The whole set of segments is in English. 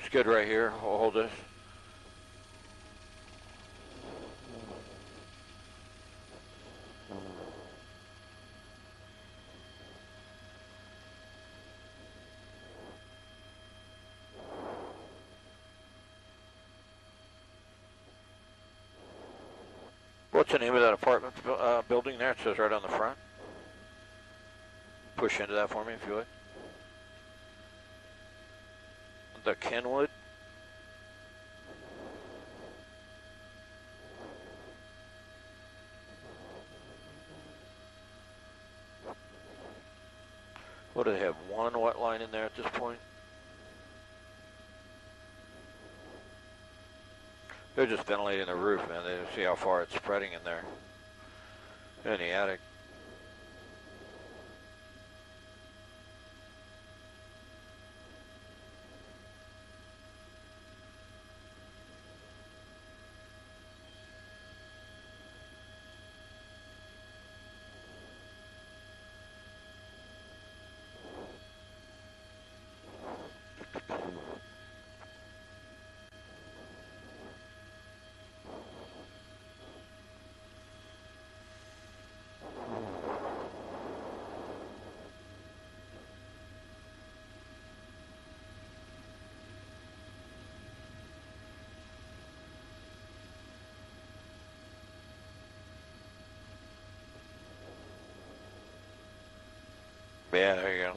Looks good right here. I'll hold this. What's the name of that apartment building there? It says right on the front. Push into that for me if you would. The Kenwood. What do they have? One wet line in there at this point? They're just ventilating the roof, man. They see how far it's spreading in there. In the attic. Yeah, there you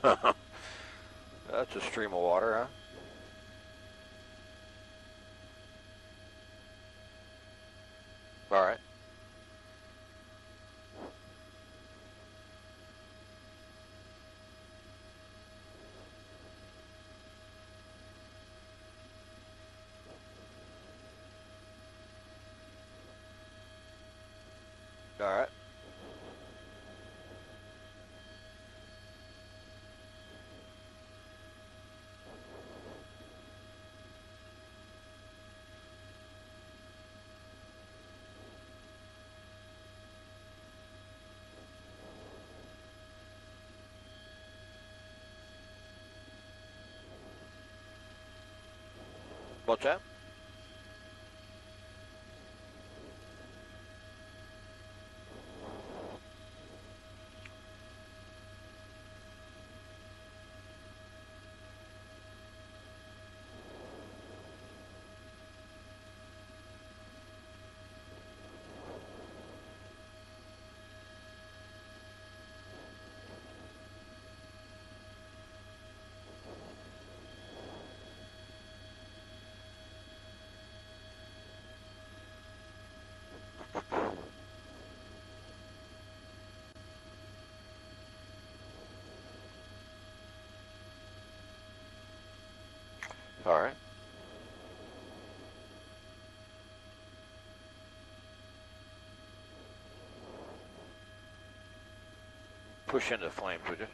go. That's a stream of water, huh? All right. All right. What's that? All right. Push into the flames, would you?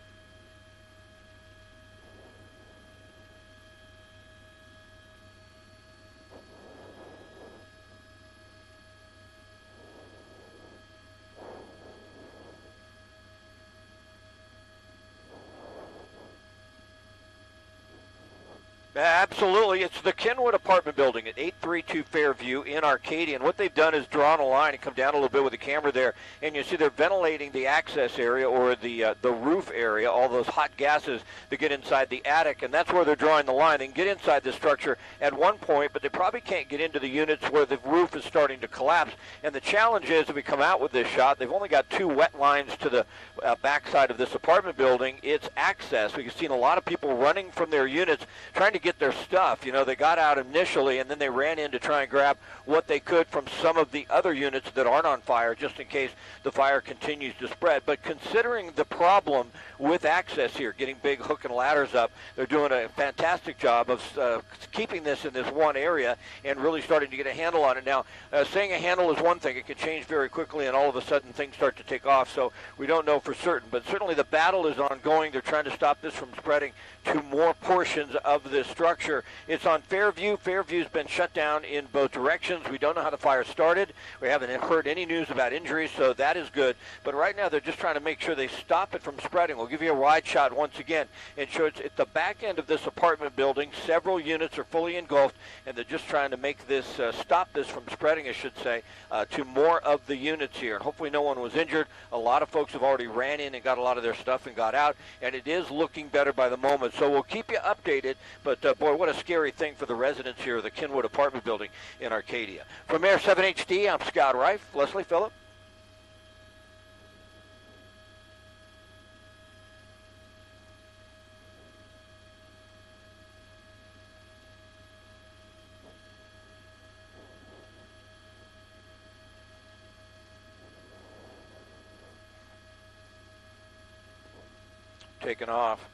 Absolutely. It's the Kenwood Apartment Building at 832 Fairview in Arcadia. And what they've done is drawn a line and come down a little bit with the camera there. And you see they're ventilating the access area or the roof area, all those hot gases that get inside the attic. And that's where they're drawing the line. They can get inside the structure at one point, but they probably can't get into the units where the roof is starting to collapse. And the challenge is, if we come out with this shot, they've only got two wet lines to the backside of this apartment building. It's access. We've seen a lot of people running from their units trying to get their stuff. You know, they got out initially and then they ran in to try and grab what they could from some of the other units that aren't on fire, just in case the fire continues to spread. But considering the problem with access here, getting big hook and ladders up, they're doing a fantastic job of keeping this in this one area and really starting to get a handle on it. Now, saying a handle is one thing. It can change very quickly and all of a sudden things start to take off, so we don't know for certain. But certainly the battle is ongoing. They're trying to stop this from spreading to more portions of this structure. It's on Fairview. Fairview's been shut down in both directions. We don't know how the fire started. We haven't heard any news about injuries, so that is good. But right now they're just trying to make sure they stop it from spreading. We'll give you a wide shot once again and show it's at the back end of this apartment building. Several units are fully engulfed, and they're just trying to make this, stop this from spreading, I should say, to more of the units here. And hopefully no one was injured. A lot of folks have already ran in and got a lot of their stuff and got out, and it is looking better by the moment. So we'll keep you updated, but boy, what a scary thing for the residents here of the Kenwood Apartment Building in Arcadia. From Air 7HD, I'm Scott Reif. Leslie, Phillip. Taken off.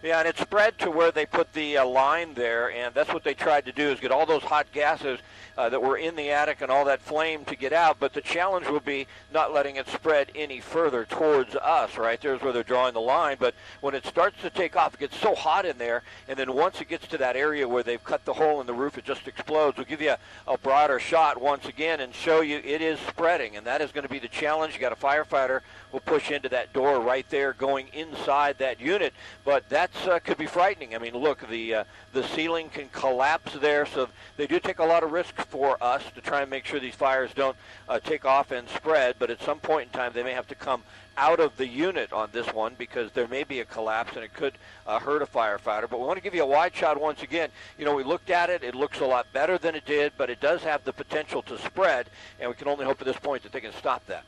Yeah, and it spread to where they put the line there, and that's what they tried to do, is get all those hot gases that were in the attic and all that flame to get out. But the challenge will be not letting it spread any further towards us, right? There's where they're drawing the line. But when it starts to take off, it gets so hot in there, and then once it gets to that area where they've cut the hole in the roof, it just explodes. We'll give you a broader shot once again and show you it is spreading, and that is going to be the challenge. You got a firefighter will push into that door right there going inside that unit, but that's could be frightening. I mean, look, the ceiling can collapse there, so they do take a lot of risk for us to try and make sure these fires don't take off and spread, but at some point in time they may have to come out of the unit on this one because there may be a collapse and it could hurt a firefighter. But we want to give you a wide shot once again. You know, we looked at it. It looks a lot better than it did, but it does have the potential to spread, and we can only hope at this point that they can stop that.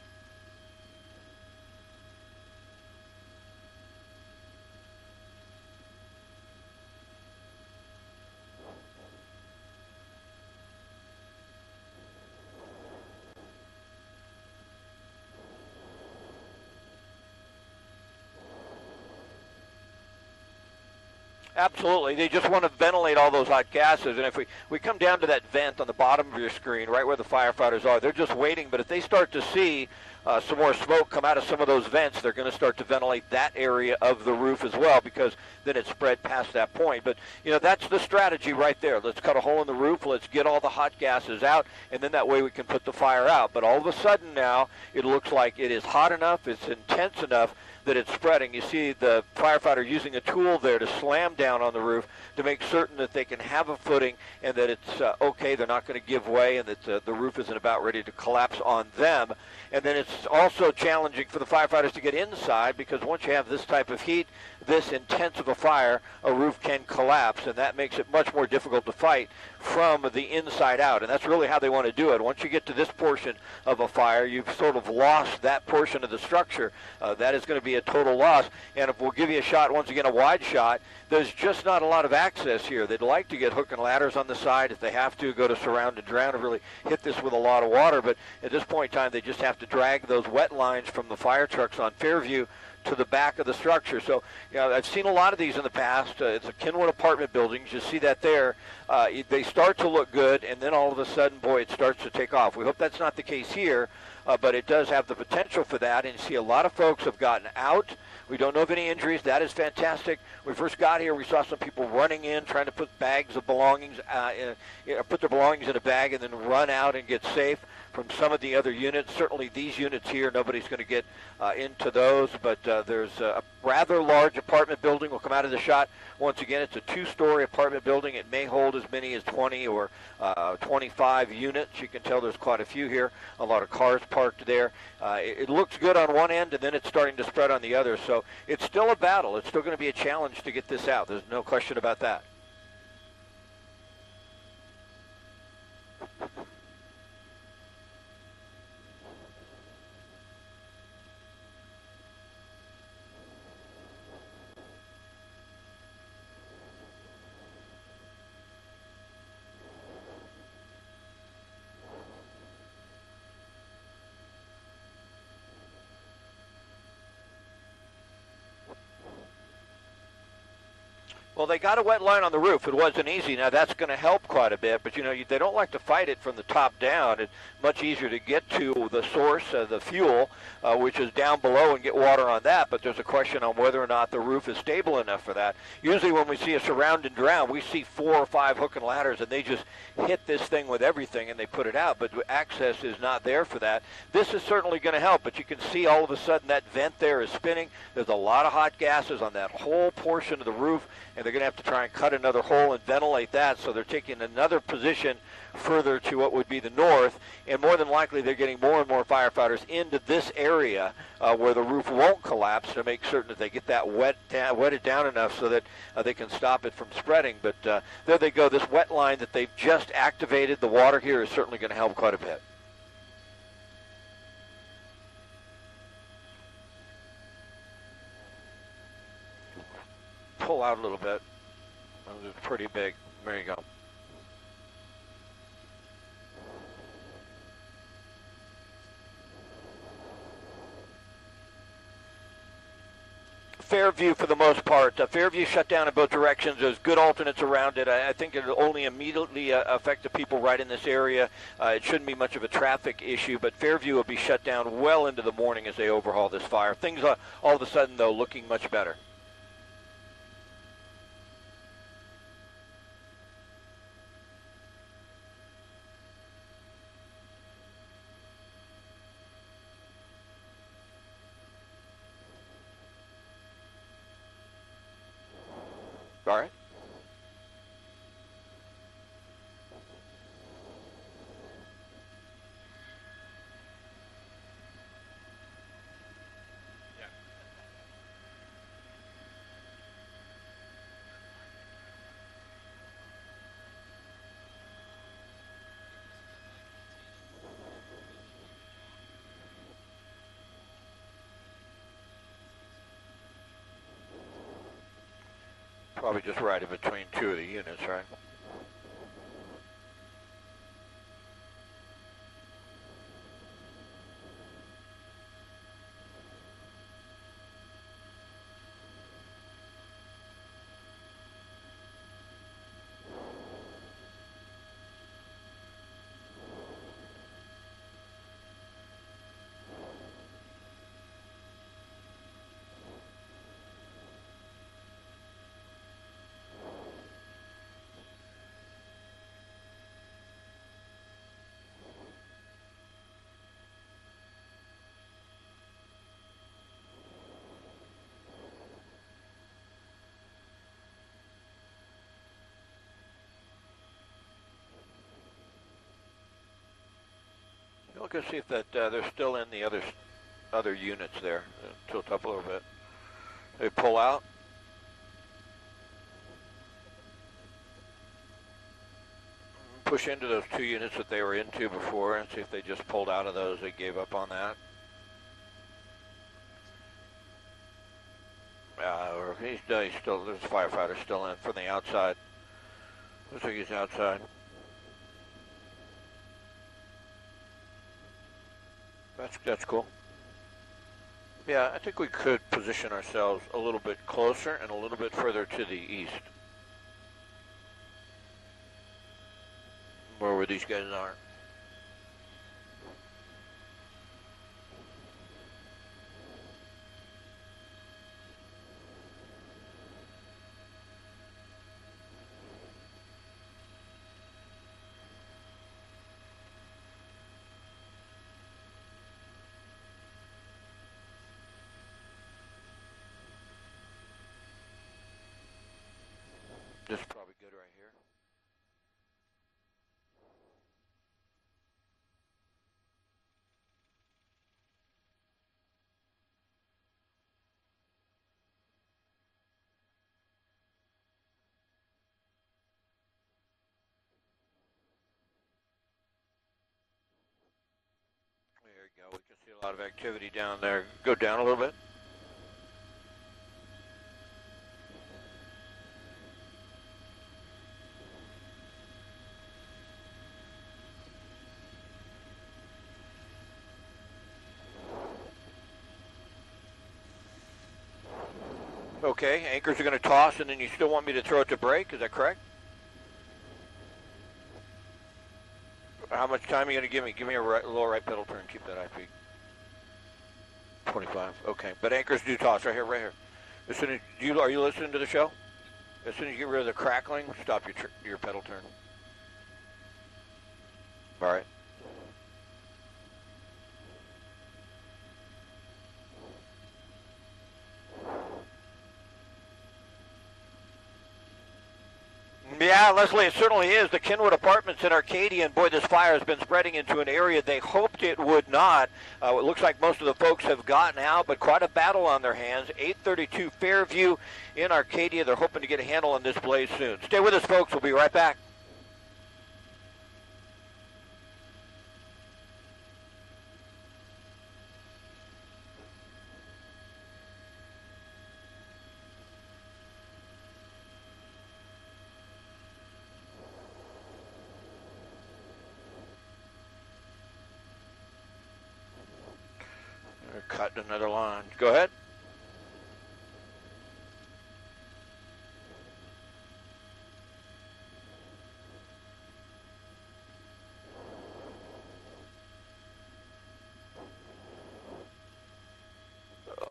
Absolutely. They just want to ventilate all those hot gases. And if we come down to that vent on the bottom of your screen, right where the firefighters are, they're just waiting. But if they start to see some more smoke come out of some of those vents, they're going to start to ventilate that area of the roof as well, because then it's spread past that point. But, you know, that's the strategy right there. Let's cut a hole in the roof. Let's get all the hot gases out, and then that way we can put the fire out. But all of a sudden now it looks like it is hot enough, it's intense enough that it's spreading. You see the firefighter using a tool there to slam down on the roof to make certain that they can have a footing and that it's okay, they're not going to give way, and that the roof isn't about ready to collapse on them. And then it's also challenging for the firefighters to get inside, because once you have this type of heat, this intense of a fire, a roof can collapse, and that makes it much more difficult to fight from the inside out. And that's really how they want to do it. Once you get to this portion of a fire, you've sort of lost that portion of the structure. That is going to be a total loss. And if we'll give you a shot, once again, a wide shot, there's just not a lot of access here. They'd like to get hook and ladders on the side if they have to, go to surround and drown and really hit this with a lot of water. But at this point in time, they just have to drag those wet lines from the fire trucks on Fairview to the back of the structure. So, you know, I've seen a lot of these in the past. It's a Kenwood apartment buildings. You see that there. They start to look good, and then all of a sudden, boy, it starts to take off. We hope that's not the case here, but it does have the potential for that. And you see a lot of folks have gotten out. We don't know of any injuries. That is fantastic. When we first got here, we saw some people running in, trying to put bags of belongings, put their belongings in a bag and then run out and get safe from some of the other units. Certainly these units here, nobody's going to get into those, but there's a rather large apartment building. We'll come out of the shot. Once again, it's a two-story apartment building. It may hold as many as 20 or 25 units. You can tell there's quite a few here. A lot of cars parked there. It looks good on one end, and then it's starting to spread on the other. So it's still a battle. It's still going to be a challenge to get this out. There's no question about that. Well, they got a wet line on the roof. It wasn't easy. Now, that's going to help quite a bit, but, they don't like to fight it from the top down. It's much easier to get to the source of the fuel, which is down below, and get water on that, but there's a question on whether or not the roof is stable enough for that. Usually when we see a surround and drown, we see 4 or 5 hook and ladders, and they just hit this thing with everything, and they put it out, but access is not there for that. This is certainly going to help, but you can see all of a sudden that vent there is spinning. There's a lot of hot gases on that whole portion of the roof, and they're going to have to try and cut another hole and ventilate that, so they're taking another position further to what would be the north, and more than likely they're getting more and more firefighters into this area where the roof won't collapse to make certain that they get that wetted down enough so that they can stop it from spreading. But there they go. This wet line that they've just activated, the water here is certainly going to help quite a bit. Pull out a little bit. It's pretty big. There you go. Fairview for the most part. Fairview shut down in both directions. There's good alternates around it. I think it'll only immediately affect the people right in this area. It shouldn't be much of a traffic issue, but Fairview will be shut down well into the morning as they overhaul this fire. Things all of a sudden, though, looking much better. All right. Probably just right in between 2 of the units, right? Look and see if that they're still in the other units there. Tilt up a little bit. They pull out. Push into those 2 units that they were into before and see if they just pulled out of those. They gave up on that. He's still, there's a firefighter still in from the outside. Looks like he's outside. That's cool. Yeah, I think we could position ourselves a little bit closer and a little bit further to the east, where these guys are. This is probably good right here. There you go. We can see a lot of activity down there. Go down a little bit. Okay, anchors are going to toss, and then you still want me to throw it to brake. Is that correct? How much time are you going to give me? Give me a low right pedal turn. Keep that IP. 25. Okay, but anchors do toss right here, right here. As soon as are you listening to the show? As soon as you get rid of the crackling, stop your pedal turn. All right. Yeah, Leslie, it certainly is. The Kenwood Apartments in Arcadia, and boy, this fire has been spreading into an area they hoped it would not. It looks like most of the folks have gotten out, but quite a battle on their hands. 832 Fairview in Arcadia. They're hoping to get a handle on this blaze soon. Stay with us, folks. We'll be right back. Cutting another line. Go ahead.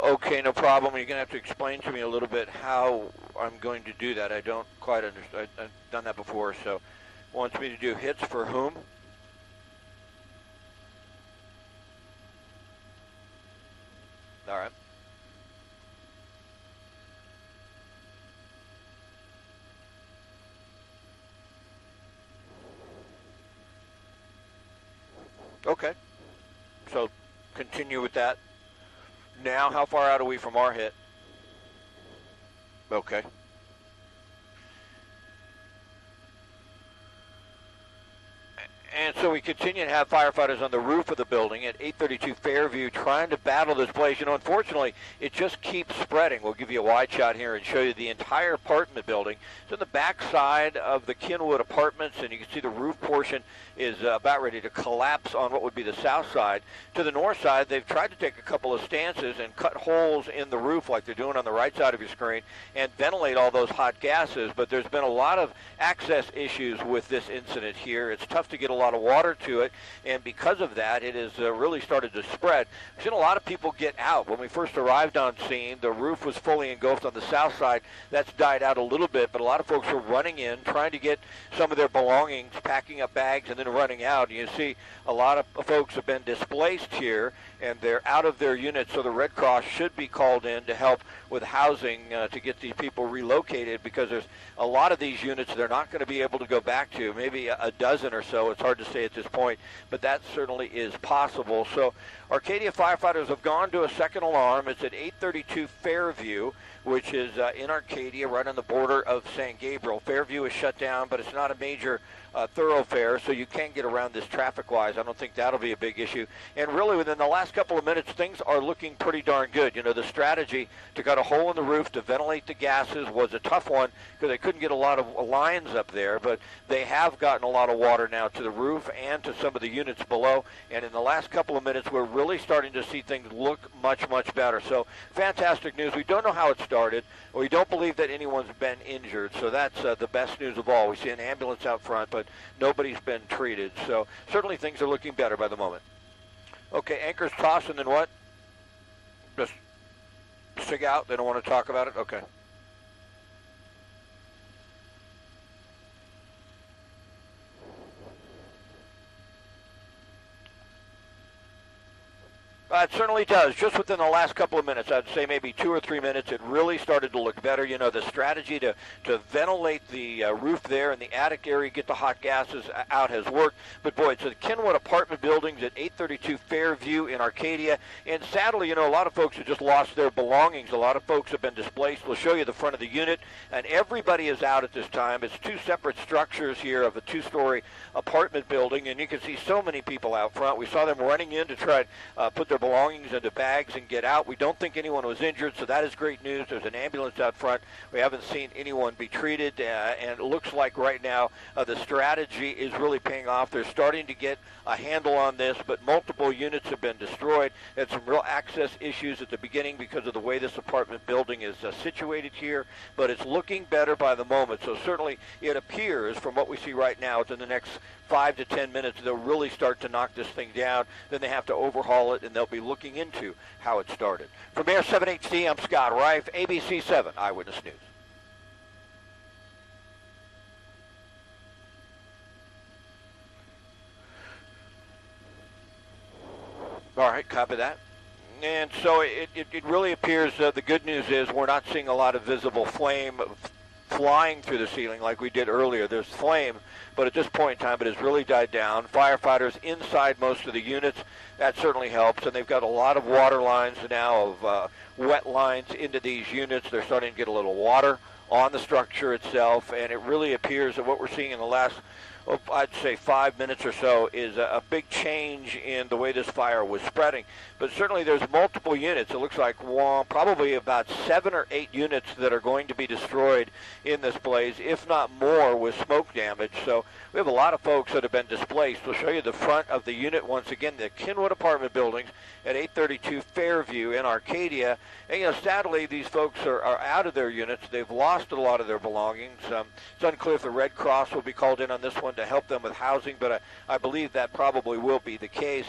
Okay, no problem. You're going to have to explain to me a little bit how I'm going to do that. I don't quite understand. I've done that before, so wants me to do hits for whom? All right. Okay. So continue with that. Now, how far out are we from our hit? Okay. And so we continue to have firefighters on the roof of the building at 832 Fairview trying to battle this blaze. You know, unfortunately, it just keeps spreading. We'll give you a wide shot here and show you the entire apartment building. It's on the back side of the Kenwood Apartments, and you can see the roof portion is about ready to collapse on what would be the south side. To the north side, they've tried to take a couple of stances and cut holes in the roof like they're doing on the right side of your screen and ventilate all those hot gases, but there's been a lot of access issues with this incident here. It's tough to get a lot of water to it, and because of that, it has really started to spread. We've seen a lot of people get out. When we first arrived on scene, the roof was fully engulfed on the south side. That's died out a little bit, but a lot of folks were running in, trying to get some of their belongings, packing up bags, and then running out. You see a lot of folks have been displaced here, and they're out of their units, so the Red Cross should be called in to help with housing to get these people relocated, because there's a lot of these units they're not going to be able to go back to, maybe a dozen or so. It's hard to say at this point, but that certainly is possible. So Arcadia firefighters have gone to a second alarm. It's at 832 Fairview, which is in Arcadia, right on the border of San Gabriel. Fairview is shut down, but it's not a major thoroughfare, so you can get around this traffic-wise. I don't think that'll be a big issue. And really, within the last couple of minutes, things are looking pretty darn good. You know, the strategy to cut a hole in the roof to ventilate the gases was a tough one because they couldn't get a lot of lines up there, but they have gotten a lot of water now to the roof and to some of the units below. And in the last couple of minutes, we're really starting to see things look much, much better. So fantastic news. We don't know how it started. We don't believe that anyone's been injured, so that's the best news of all. We see an ambulance out front, but nobody's been treated. So certainly things are looking better by the moment. Okay, anchors toss, and then what? Just sig out? They don't want to talk about it? Okay. It certainly does. Just within the last couple of minutes, I'd say maybe 2 or 3 minutes, it really started to look better. You know, the strategy to ventilate the roof there in the attic area, get the hot gases out has worked. But boy, it's the Kenwood apartment buildings at 832 Fairview in Arcadia. And sadly, you know, a lot of folks have just lost their belongings. A lot of folks have been displaced. We'll show you the front of the unit. And everybody is out at this time. It's 2 separate structures here of a 2-story apartment building. And you can see so many people out front. We saw them running in to try to put their their belongings into bags and get out. We don't think anyone was injured, so that is great news. There's an ambulance out front. We haven't seen anyone be treated, and it looks like right now the strategy is really paying off. They're starting to get a handle on this, but multiple units have been destroyed. Had some real access issues at the beginning because of the way this apartment building is situated here, but it's looking better by the moment. So certainly it appears from what we see right now within the next 5 to 10 minutes they'll really start to knock this thing down. Then they have to overhaul it, and they'll be looking into how it started. From Air 7HD, I'm Scott Reif, ABC 7 Eyewitness News. All right, copy that. And so it really appears the good news is we're not seeing a lot of visible flame flying through the ceiling like we did earlier. There's flame, but at this point in time it has really died down. Firefighters inside most of the units, that certainly helps, and they've got a lot of water lines now, of wet lines into these units. They're starting to get a little water on the structure itself, and it really appears that what we're seeing in the last, I'd say 5 minutes or so, is a big change in the way this fire was spreading. But certainly there's multiple units. It looks like probably about 7 or 8 units that are going to be destroyed in this blaze, if not more, with smoke damage. So we have a lot of folks that have been displaced. We'll show you the front of the unit once again, the Kenwood Apartment buildings at 832 Fairview in Arcadia. And, sadly, these folks are out of their units. They've lost a lot of their belongings. It's unclear if the Red Cross will be called in on this one to help them with housing, but I believe that probably will be the case.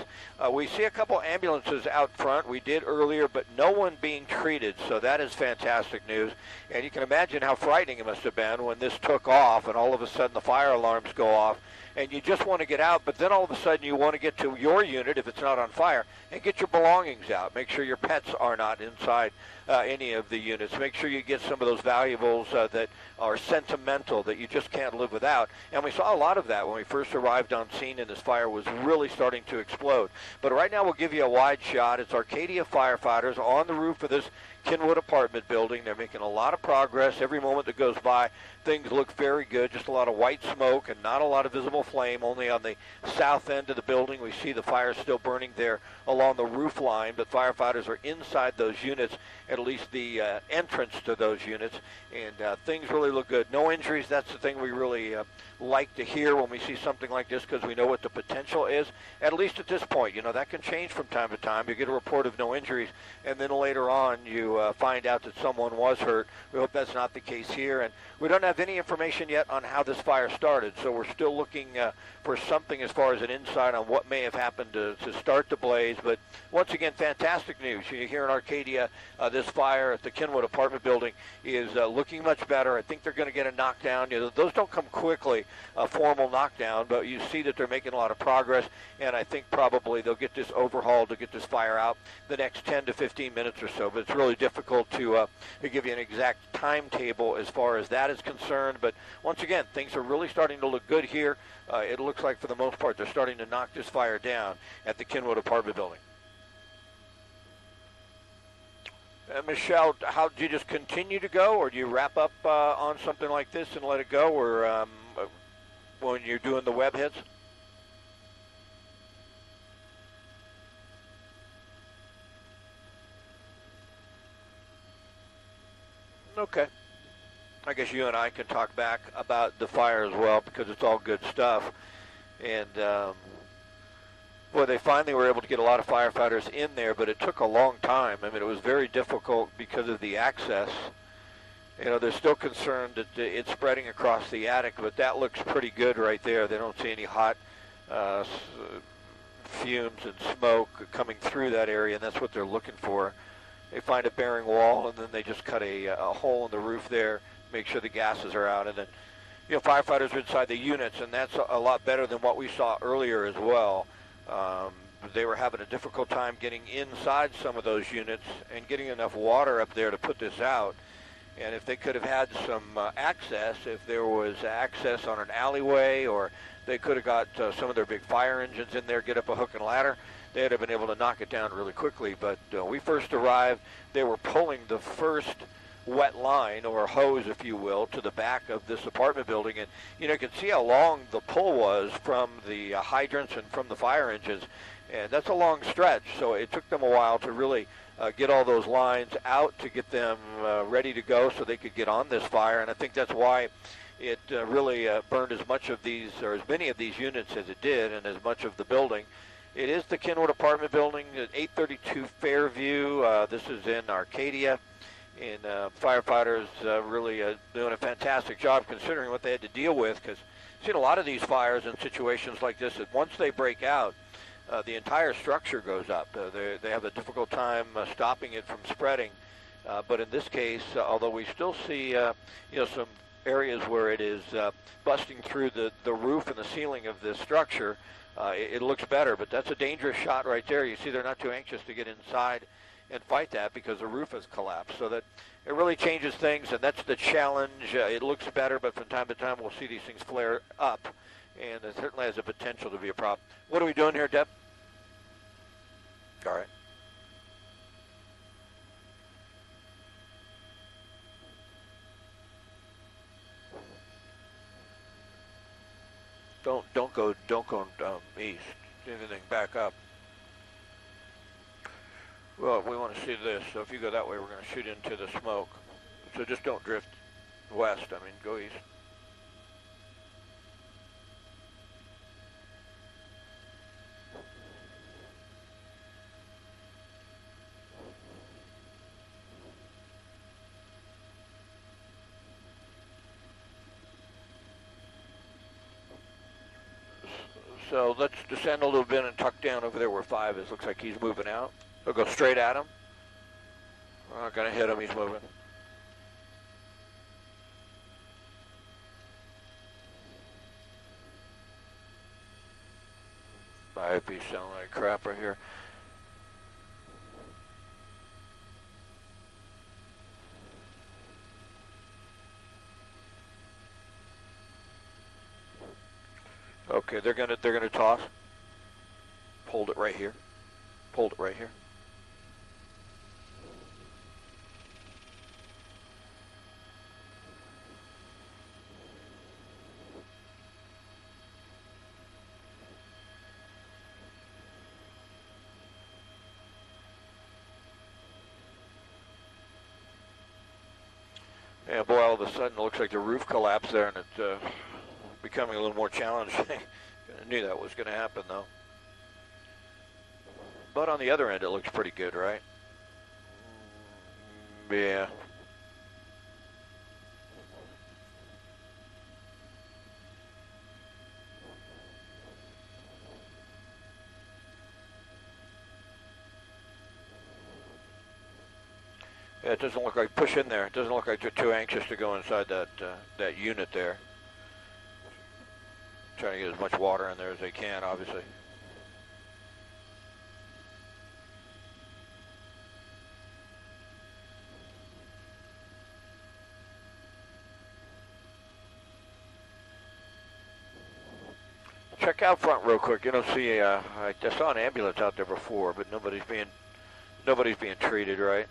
We see a couple ambulances out front. We did earlier, but no one being treated, so that is fantastic news. And you can imagine how frightening it must have been when this took off and all of a sudden the fire alarms go off. And you just want to get out, but then all of a sudden you want to get to your unit, if it's not on fire, and get your belongings out. Make sure your pets are not inside any of the units. Make sure you get some of those valuables that are sentimental, that you just can't live without. And we saw a lot of that when we first arrived on scene and this fire was really starting to explode. But right now we'll give you a wide shot. It's Arcadia Firefighters on the roof of this Kenwood apartment building. They're making a lot of progress. Every moment that goes by, things look very good. Just a lot of white smoke and not a lot of visible flame. Only on the south end of the building we see the fire still burning there along the roof line, but firefighters are inside those units, at least the entrance to those units, and things really look good. No injuries. That's the thing we really like to hear when we see something like this, because we know what the potential is, at least at this point. That can change from time to time. You get a report of no injuries, and then later on you find out that someone was hurt. We hope that's not the case here, and we don't have any information yet on how this fire started, so we're still looking for something as far as an insight on what may have happened to start the blaze. But once again, fantastic news. Here in Arcadia, this fire at the Kenwood apartment building is looking much better. I think they're going to get a knockdown. Those don't come quickly, a formal knockdown, but you see that they're making a lot of progress, and I think probably they'll get this overhauled to get this fire out the next 10 to 15 minutes or so. But it's really difficult to give you an exact timetable as far as that is concerned. But once again, things are really starting to look good here. It looks like for the most part they're starting to knock this fire down at the Kenwood apartment building. Michelle, how do you just continue to go, or do you wrap up on something like this and let it go, or when you're doing the web hits? Okay. I guess you and I can talk back about the fire as well, because it's all good stuff. And boy, they finally were able to get a lot of firefighters in there, but it took a long time. I mean, it was very difficult because of the access. They're still concerned that it's spreading across the attic, but that looks pretty good right there. They don't see any hot fumes and smoke coming through that area, and that's what they're looking for. They find a bearing wall, and then they just cut a hole in the roof there, make sure the gases are out, and then firefighters are inside the units, and that's a lot better than what we saw earlier as well. They were having a difficult time getting inside some of those units and getting enough water up there to put this out. And if they could have had some access, if there was access on an alleyway, or they could have got some of their big fire engines in there, get up a hook and ladder, they'd have been able to knock it down really quickly. But we first arrived, they were pulling the first wet line, or hose if you will, to the back of this apartment building, and you can see how long the pull was from the hydrants and from the fire engines, And that's a long stretch, so it took them a while to really get all those lines out to get them ready to go so they could get on this fire. And I think that's why it really burned as much of these, or as many of these units as it did, and as much of the building. It is the Kenwood Apartment Building at 832 Fairview. This is in Arcadia. And firefighters really doing a fantastic job considering what they had to deal with, because I've seen a lot of these fires in situations like this that once they break out, the entire structure goes up. They have a difficult time stopping it from spreading. But in this case, although we still see some areas where it is busting through the roof and the ceiling of this structure, it looks better. But that's a dangerous shot right there. You see they're not too anxious to get inside and fight that because the roof has collapsed. So that it really changes things, and that's the challenge. It looks better, but from time to time we'll see these things flare up, and it certainly has a potential to be a problem. What are we doing here, Deb? All right. Don't go east. Anything back up. Well, we want to see this, so if you go that way, we're going to shoot into the smoke. So just don't drift west. I mean, go east. So let's descend a little bit and tuck down over there where 5 is. Looks like he's moving out. We'll go straight at him. We're not going to hit him. He's moving. Might be sounding like crap right here. Okay, they're gonna toss. Hold it right here. Hold it right here. Yeah, boy, all of a sudden it looks like the roof collapsed there, and it's becoming a little more challenging. I knew that was going to happen, though. But on the other end, it looks pretty good, right? Yeah. Yeah, it doesn't look like, push in there. It doesn't look like they're too anxious to go inside that unit there. Trying to get as much water in there as they can, obviously. Check out front real quick. You don't see. I saw an ambulance out there before, but nobody's being treated, right?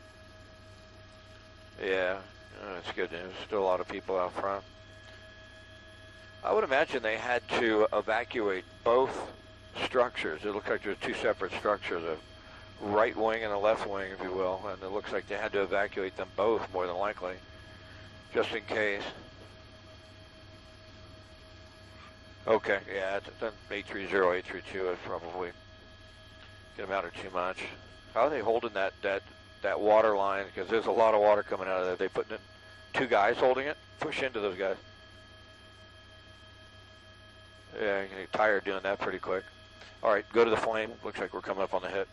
Yeah, that's good news. Still a lot of people out front. I would imagine they had to evacuate both structures. It looks like there's two separate structures, a right wing and a left wing, if you will, and it looks like they had to evacuate them both, more than likely, just in case. Okay, yeah, it's 830, 832 is probably going to matter too much. How are they holding that water line? Because there's a lot of water coming out of there. They putting in 2 guys holding it? Push into those guys. Yeah, you get tired doing that pretty quick. All right, go to the flame. Looks like we're coming up on the hit.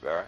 All right.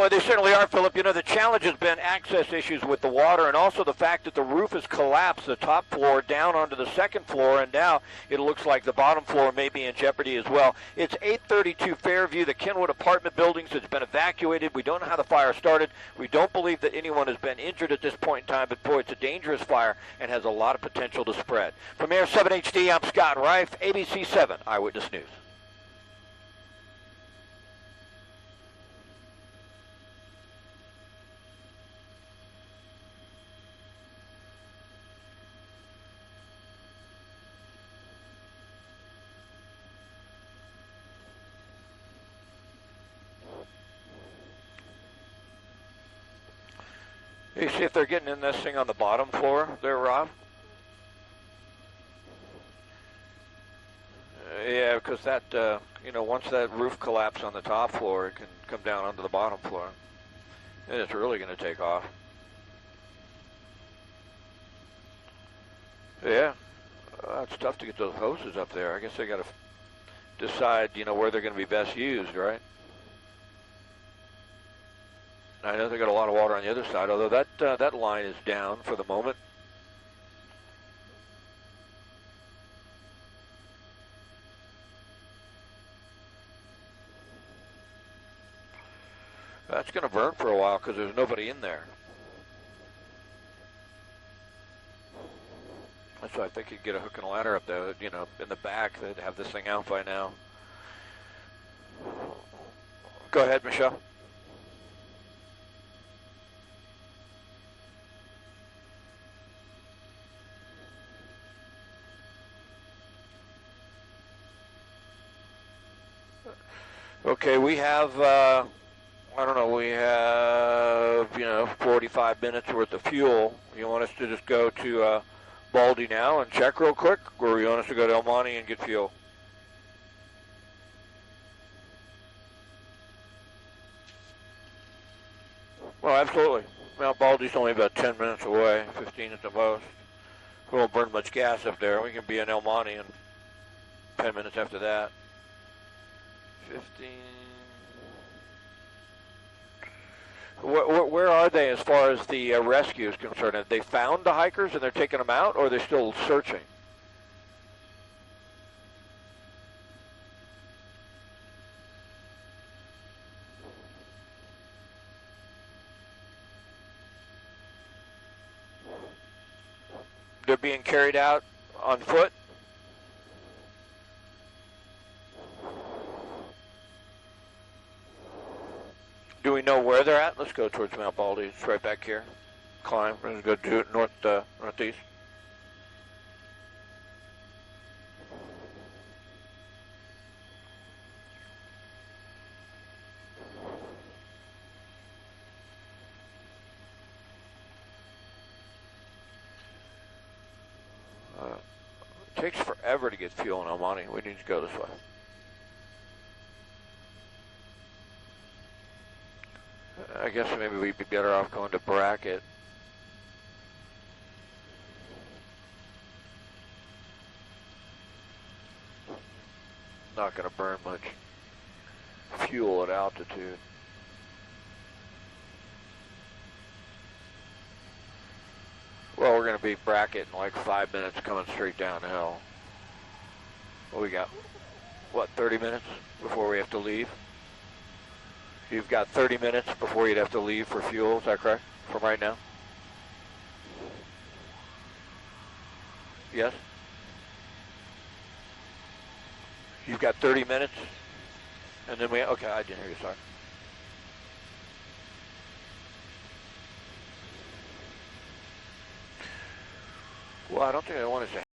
Well, they certainly are, Philip. You know, the challenge has been access issues with the water and also the fact that the roof has collapsed, the top floor down onto the second floor, and now it looks like the bottom floor may be in jeopardy as well. It's 832 Fairview, the Kenwood Apartment buildings. It's been evacuated. We don't know how the fire started. We don't believe that anyone has been injured at this point in time, but boy, it's a dangerous fire and has a lot of potential to spread. From Air 7 HD, I'm Scott Reif, ABC 7 Eyewitness News. You see if they're getting in this thing on the bottom floor there, Rob? Yeah, because that, you know, once that roof collapses on the top floor, it can come down onto the bottom floor. And it's really going to take off. Yeah, it's tough to get those hoses up there. I guess they got to decide, you know, where they're going to be best used, right? I know they got a lot of water on the other side, although that line is down for the moment. That's going to burn for a while because there's nobody in there. That's why I think you'd get a hook and a ladder up there, you know, in the back. They'd have this thing out by now. Go ahead, Michelle. Okay, we have, I don't know, we have, you know, 45 minutes worth of fuel. You want us to just go to Baldy now and check real quick, or you want us to go to El Monte and get fuel? Well, absolutely. Well, Baldy's only about 10 minutes away, 15 at the most. We won't burn much gas up there. We can be in El Monte in 10 minutes after that. 15. Where are they as far as the rescue is concerned? Have they found the hikers and they're taking them out, or are they still searching? They're being carried out on foot? Do we know where they're at? Let's go towards Mount Baldy. It's right back here. Climb. We're going to go to northeast. It takes forever to get fuel in El Monte. We need to go this way. I guess maybe we'd be better off going to Brackett. Not going to burn much fuel at altitude. Well, we're going to be Brackett in like 5 minutes coming straight downhill. Well, we got, what, 30 minutes before we have to leave? You've got 30 minutes before you'd have to leave for fuel, is that correct, from right now? Yes? You've got 30 minutes, and then okay, I didn't hear you, sorry. Well, I don't think I want to say